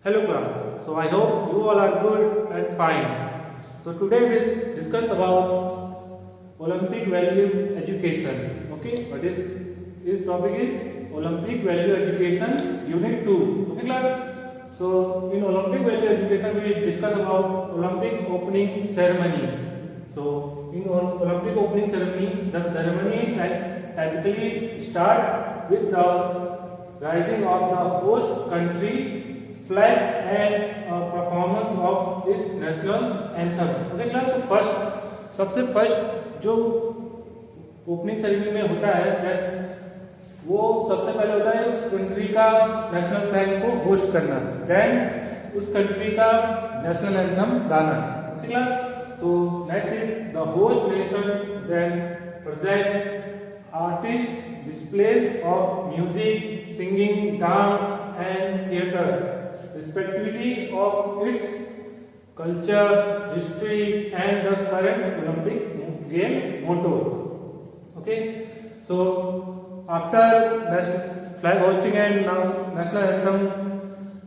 Hello class. So I hope you all are good and fine. So today we'll discuss about Olympic value education. Okay, what is this topic is Olympic value education unit 2. Okay class. So in Olympic value education we discuss about Olympic opening ceremony. So in Olympic opening ceremony, the ceremony typically start with the rising of the host country flag and performance of its national anthem. Okay class, first सबसे first जो opening ceremony में होता है वो सबसे पहले होता है उस कंट्री का नेशनल फ्लैग को होस्ट करना, देन उस कंट्री का नेशनल एंथम गाना. Okay class. So next is the host nation then present artist displays of music, singing, dance and theatre respectively of its culture, history and the current Olympic game motto. Okay, so after flag hosting and now national anthem,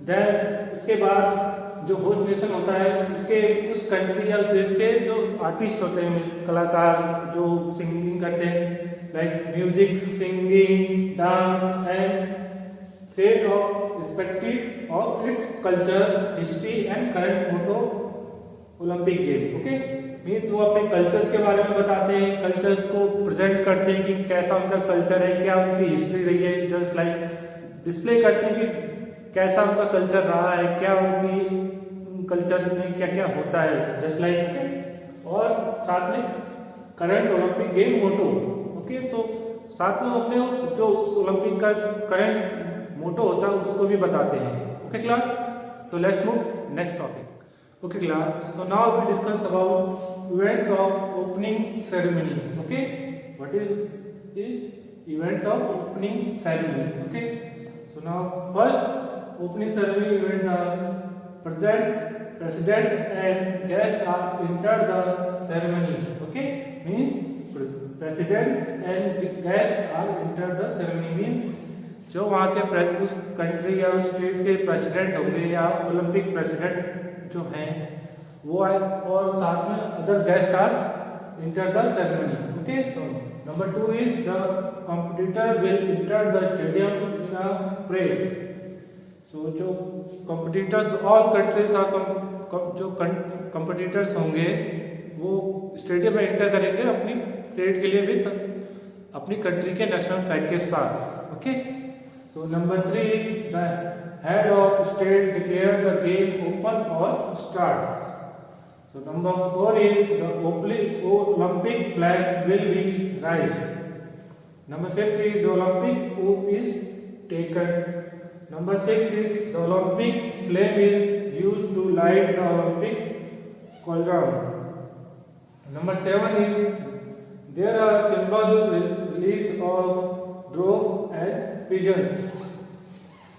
then उसके बाद जो host nation होता है उसके उस country या देश के जो आर्टिस्ट होते हैं, कलाकार जो सिंगिंग करते हैं, like music, singing, dance and fate of respective of its culture, history and current motto Olympic game. Okay, means वो अपने कल्चर्स के बारे में बताते हैं, कल्चर्स को प्रेजेंट करते हैं कि कैसा उनका कल्चर है, क्या उनकी हिस्ट्री रही है, जस्ट लाइक डिस्प्ले करते हैं कि कैसा उनका कल्चर रहा है, क्या उनकी कल्चर में क्या क्या होता है, जस्ट लाइक, और साथ में करंट ओलंपिक गेम मोटो. ओके, सो साथ में अपने जो ओलंपिक का करंट मोटो होता है उसको भी बताते हैं. Okay class, so let's move next topic. Okay class, so now we discuss about events of opening ceremony. Okay, what is events of opening ceremony. Okay, so now first opening ceremony events are president and guest are entered the ceremony. Okay, means president and guest are entered the ceremony means जो वहाँ के उस country या उस state के president होंगे या Olympic president जो हैं वो आए, और साथ में other guest are entered the ceremony. Okay, so number 2 is the competitor will enter the stadium in a parade. So जो competitors all countries are जो कंपटीटर्स होंगे वो स्टेडियम में एंटर करेंगे अपनी परेड के लिए विद अपनी कंट्री के नेशनल फ्लैग के साथ. Okay, so number 3 the head of state declare the game open और start. So number 4 is the Olympic flag will be raised. Number 5 is the Olympic oath is taken. Number 6 is the Olympic flame is used to light the Olympic cauldron. Number 7 is there are symbol release of dove and pigeons.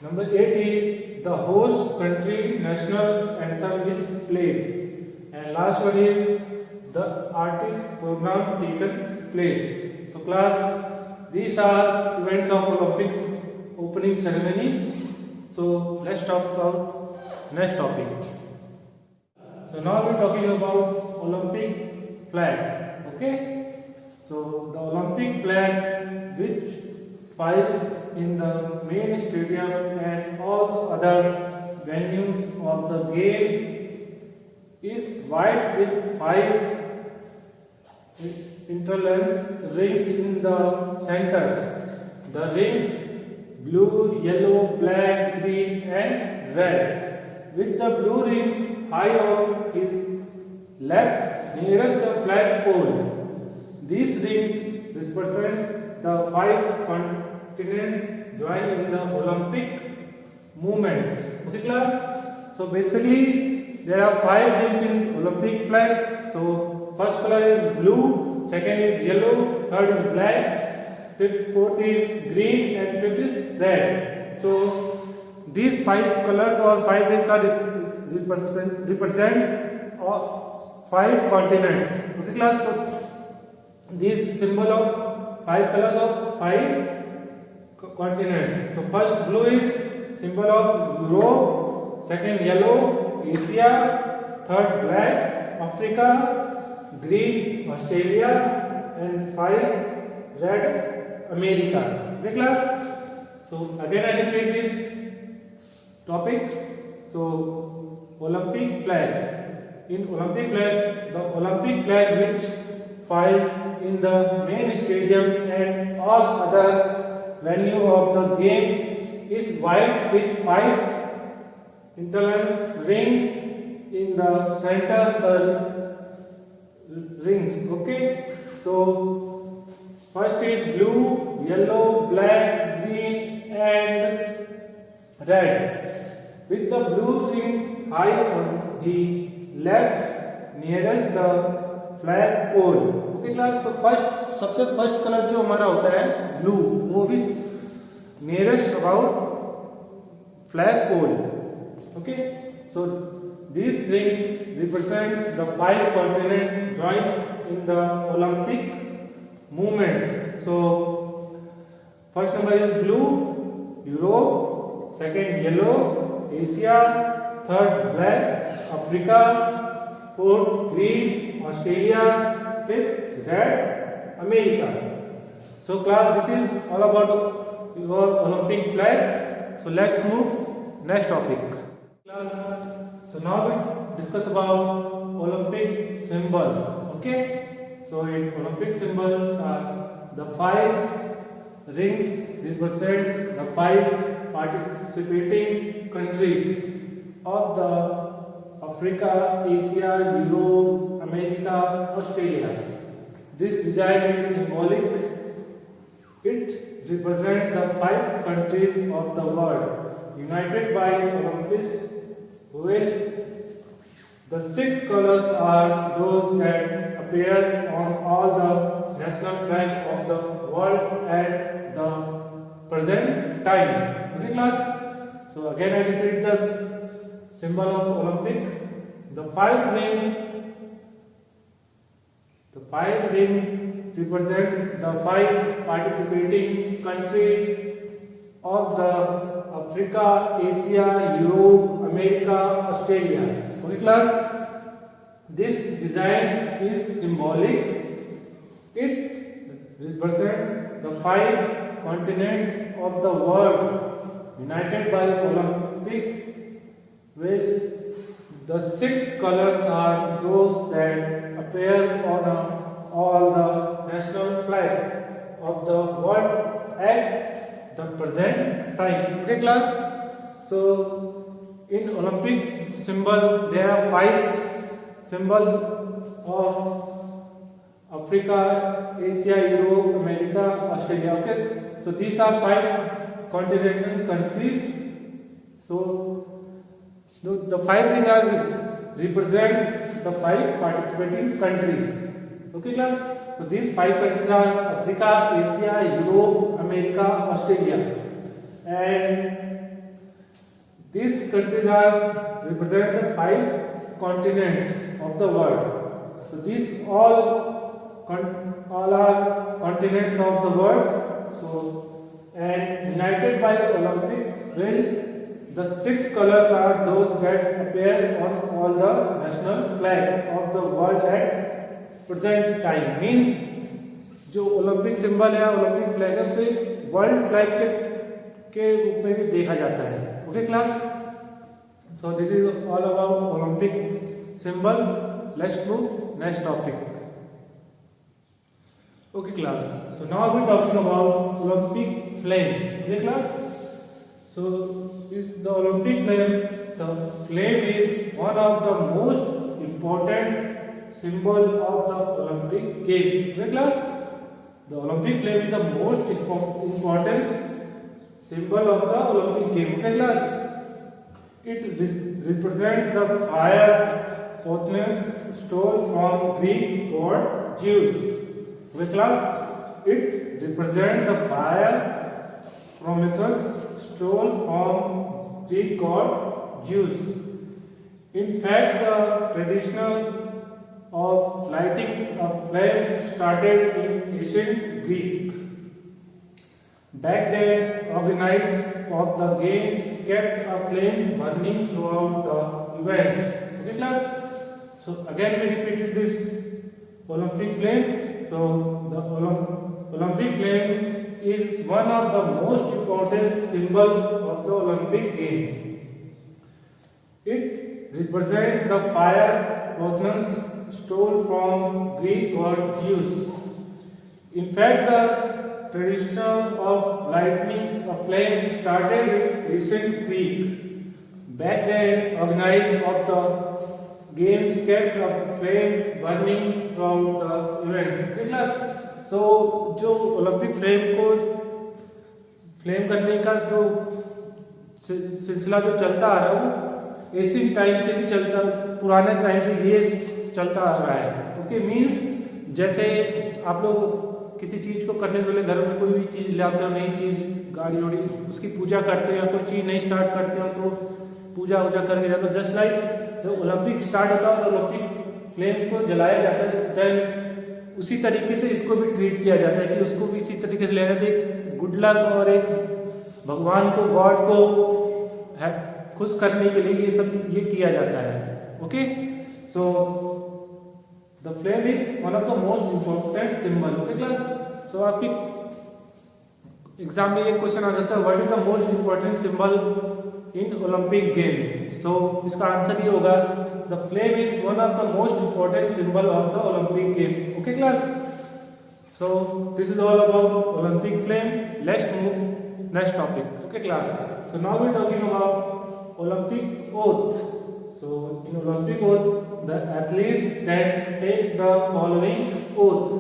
Number 8 is the host country national anthem is played. And last one is the artist program taken place. So class, these are events of Olympics opening ceremonies. So let's talk about next topic. So now we're talking about Olympic flag. Okay, so the Olympic flag which flies in the main stadium and all other venues of the game is white with 5 interlaced rings in the center. The rings blue, yellow, black, green and red. With the blue rings high on his left nearest the flag pole. These rings represent the 5 continents joining in the Olympic movements. Okay class? So basically there are 5 rings in Olympic flag. So first color is blue, second is yellow, third is black, fourth is green and fifth is red. So these 5 colors or 5 rings are represent 5 continents. Okay class, so these symbol of 5 colors of 5 continents. So first blue is symbol of Europe, second yellow Asia, third black Africa, green Australia, and 5 red America. Okay class? So again I repeat this topic. So Olympic flag. In Olympic flag, the Olympic flag which flies in the main stadium and all other venue of the game is white with 5 interlaced ring in the center the rings. Okay, so first is blue, yellow, black, green and red with the blue rings high on the left nearest the flag pole. Okay class, so सबसे first colour जो हमारा होता है blue, वो भी nearest about flag pole. Okay, so these rings represent the 5 continents joined in the Olympic movements. So first number is blue, Europe, second yellow, Asia, third black, Africa, fourth green, Australia, fifth red, America. So class, this is all about your Olympic flag. So let's move next topic. Class, so now we discuss about Olympic symbol. Okay, so in Olympic symbols are the 5 rings represent the 5 participating countries of the Africa, Asia, Europe, America, Australia. This design is symbolic. It represents the 5 countries of the world united by Olympics, where the 6 colors are those that appear on all the national flag of the world at the present time. Okay class? So again I repeat the symbol of Olympic. The 5 rings represent the 5 participating countries of the Africa, Asia, Europe, America, Australia. Okay class? This design is symbolic. It represents the 5 continents of the world united by Olympics, where the 6 colors are those that appear on all the national flag of the world at the present time. Okay class? So in Olympic symbol there are 5 symbols of Africa, Asia, Europe, America, Australia. Okay, so these are 5 continental countries. So the 5 things are represent the 5 participating countries. Okay class? So these 5 countries are Africa, Asia, Europe, America, Australia, and these countries are represent the 5 continents of the world. So these all are continents of the world. So and united by Olympics, will the 6 colors are those that appear on all the national flag of the world at present time. Means जो Olympic symbol है, Olympic flag है, उसे world flag के रूप में भी देखा जाता है. Okay class? So this is all about Olympic symbol. Let's move next topic. Okay class, so now we are talking about Olympic flame. Okay class, so is the Olympic flame. The flame is one of the most important symbol of the Olympic game. Okay class, the Olympic flame is the most important symbol of the Olympic game. Okay class, it represents the fire potency stole from Greek god Zeus. Okay class, it represents the fire Prometheus stole from Greek god Zeus. In fact, the tradition of lighting a flame started in ancient Greek. Back then, organizers of the games kept a flame burning throughout the events. Okay, class? So again we repeated this Olympic flame. So the Olympic flame is one of the most important symbol of the Olympic game. It represents the fire Athens stole from Greek god Zeus. In fact, the tradition of lighting a flame started in ancient Greek. Back then, organizers of the games kept a flame burning throughout the event. So, जो Olympic flame करने का जो सिलसिला जो चलता आ रहा है वो एशियन टाइम से भी चलता, पुराने टाइम से ये चलता आ रहा है. ओके, मीन्स जैसे आप लोग किसी चीज को करने से पहले घर में कोई भी चीज लाते हो, नई चीज गाड़ी वाड़ी, उसकी पूजा करते हो या कोई चीज नहीं स्टार्ट करते हो तो पूजा वूजा करके जाते हो. जस्ट लाइक जब ओलंपिक स्टार्ट होता है और ओलंपिक फ्लेम को जलाया जाता है, देन उसी तरीके से इसको भी ट्रीट किया जाता है कि उसको भी इसी तरीके से लिया जाता है. एक गुड लक और एक भगवान को, गॉड को खुश करने के लिए ये सब ये किया जाता है. Okay, so the flame is one of the most important symbol. Okay class, so आपकी एग्जाम में एक क्वेश्चन आ जाता है, what is the most important symbol in Olympic game. So इसका आंसर ये होगा, the flame is one of the most important symbol of the Olympic game. Okay class, so this is all about Olympic flame. Let's move next topic. Okay class, so now we are talking about Olympic oath. So in Olympic oath, the athletes that take the following oath.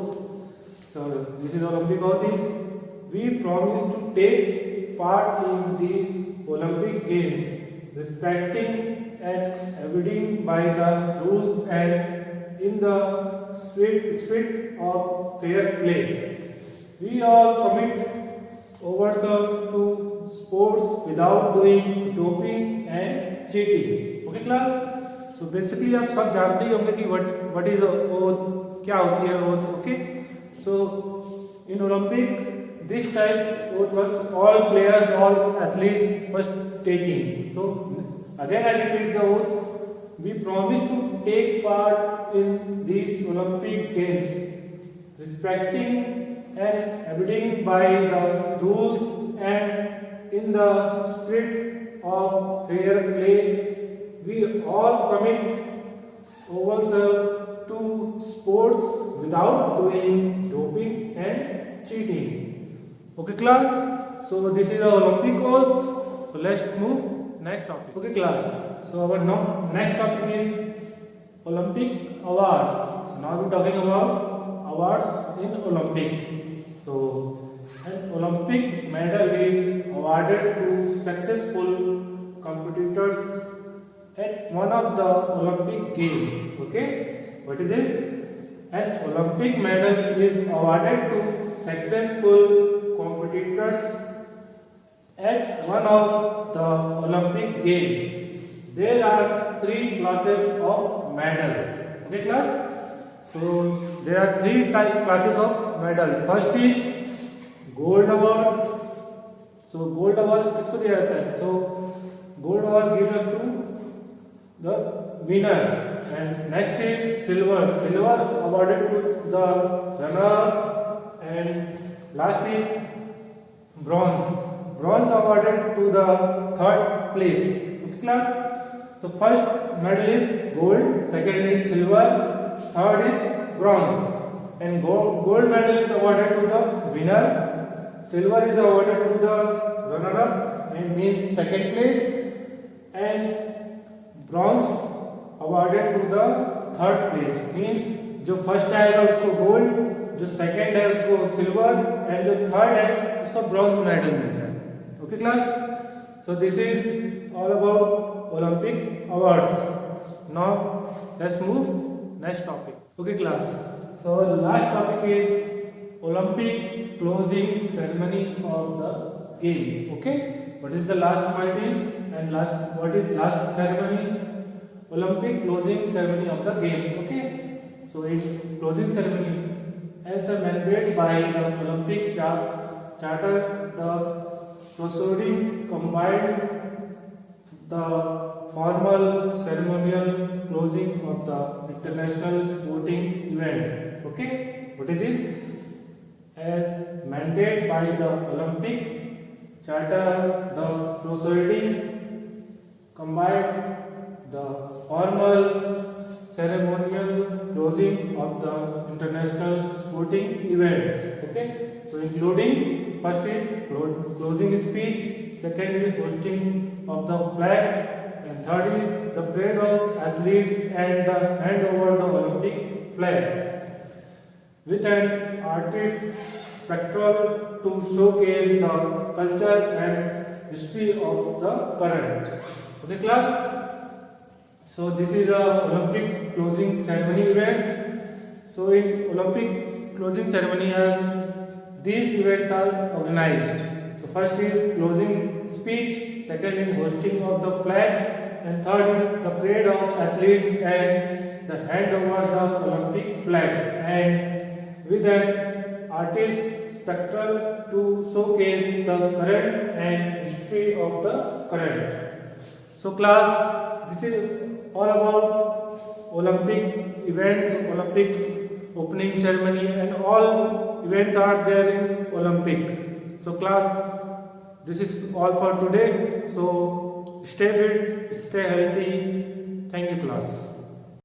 So this is Olympic oath is, we promise to take part in these Olympic games, respecting and abiding by the rules and in the spirit of fair play. We all commit ourselves to sports without doing doping and cheating. Okay class, so basically आप सब जानते ही होंगे कि what is oath, क्या होती है oath. Okay, so in Olympic this type oath was all players, all athletes was taking. So again I repeat the oath, we promise to take part in these Olympic games, respecting and abiding by the rules and in the spirit of fair play. We all commit ourselves to sports without doing doping and cheating. Okay class, so this is the Olympic oath. So let's move next topic. Okay class, so our next topic is Olympic awards. Now we are talking about awards in Olympic. So an Olympic medal is awarded to successful competitors at one of the Olympic games. Okay, what is this? An Olympic medal is awarded to successful competitors at one of the Olympic games. There are three classes of medal. Okay class, so there are three classes of medal. First is gold award. So gold award किसको दिया जाता है? So gold award gives to the winner. And next is silver. Silver awarded to the runner. And last is bronze. Bronze awarded to the third place. Okay class, so first medal is gold, second is silver, third is bronze. And gold medal is awarded to the winner, silver is awarded to the runner-up, and means second place, and bronze awarded to the third place, means जो first आएगा उसको gold, जो second है उसको silver, and जो third है उसको bronze medal मिलता है. Okay class, so this is all about Olympic awards. Now let's move next topic. Okay class, so last topic is Olympic closing ceremony of the game. Okay, what is the last point is, and what is last ceremony? Olympic closing ceremony of the game. Okay, so it's closing ceremony as mandated by the Olympic charter the proceeding combined the formal ceremonial closing of the international sporting event. Okay, what is this? As mandated by the Olympic Charter, the proceeding combined the formal ceremonial closing of the international sporting events. Okay, so including first is closing speech, second is hosting of the flag, and third is the parade of athletes and the handover the Olympic flag with an artist's spectral to showcase the culture and history of the current. Okay, class. So this is a Olympic closing ceremony event. So in Olympic closing ceremony, these events are organized. So first is closing speech, second is hosting of the flag, and third is the parade of athletes and the handover the Olympic flag, and with an artist spectral to showcase the current and history of the current. So class, this is all about Olympic events, Olympic opening ceremony, and all events are there in Olympic. So class, this is all for today. So stay fit, stay healthy. Thank you class.